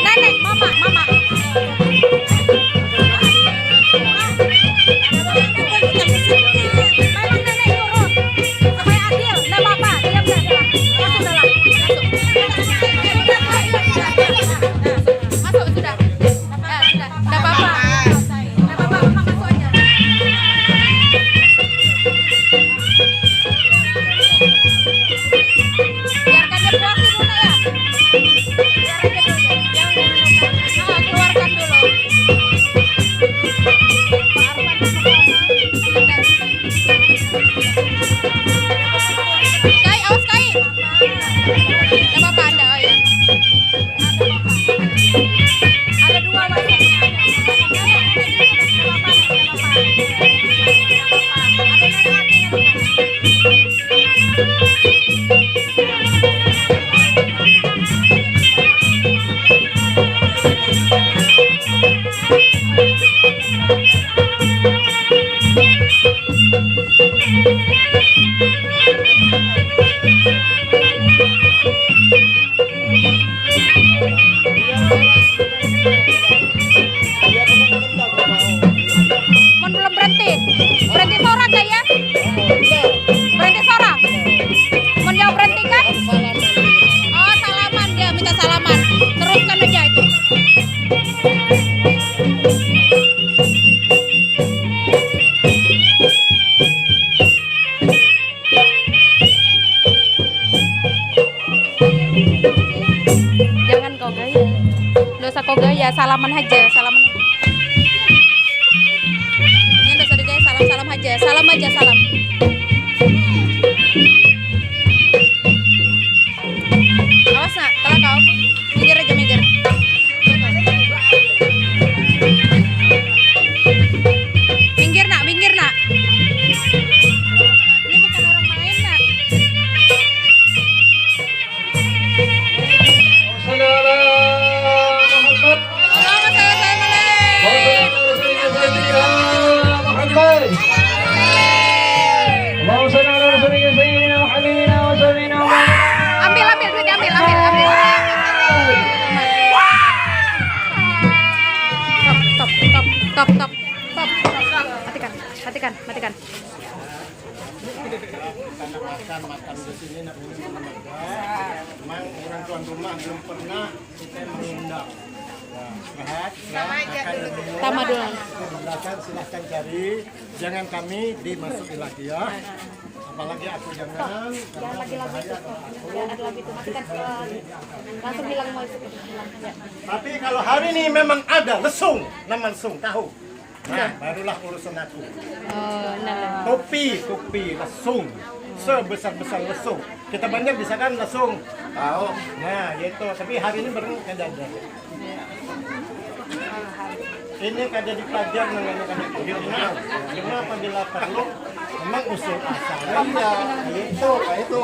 Nenek, mama, mama. Memang nenek turun supaya adil. Nggak apa-apa, diam dah. Masuk dalam. Masuk sudah. Ya, sudah. Nggak apa-apa. Nggak apa-apa, mama masuk aja. Biarkan dia puasin dulu ya. Biar aja dulu. Keluarkan dulu. Kai, awas Kai. Gak apa-apa Anda, oh ya. Ada dua wajahnya. Mon belum berhenti. Berhenti seorang gak ya? Berhenti seorang. Mon jauh berhenti kan? Oh salaman, dia minta salaman. Teruskan aja itu. Jangan kau gaya. Nggak usah kau gaya, salaman aja, salaman. Ini nggak usah digaya, salam aja, salam aja, salam. Awas nak, telah kau. Minggir aja, minggir. Minggir nak, minggir nak. Ini bukan orang main nak. Ambil duit, ambil. Stop. Matikan. Makan di sini nak minum lembaga. Memang orang tuan rumah belum pernah kita mengundang. Tama dulu. Di belakang silahkan cari, jangan kami dimasuki lagi ya. Apalagi aku jangan Lagi itu. Ada lagi itu. Matikan langsung hilang mau itu. Ya. Tapi kalau hari ini memang ada lesung, nama lesung tahu. Nah, barulah urusan aku. Oh, nah. Topi lesung. Sebesar-besar lesung. Kita banyak bisa kan lesung. Tahu. Nah, gitu. Tapi hari ini baru ada. Ini kada dipelajar mengenai jurnal apabila perlu memang usul asal. Iya, itu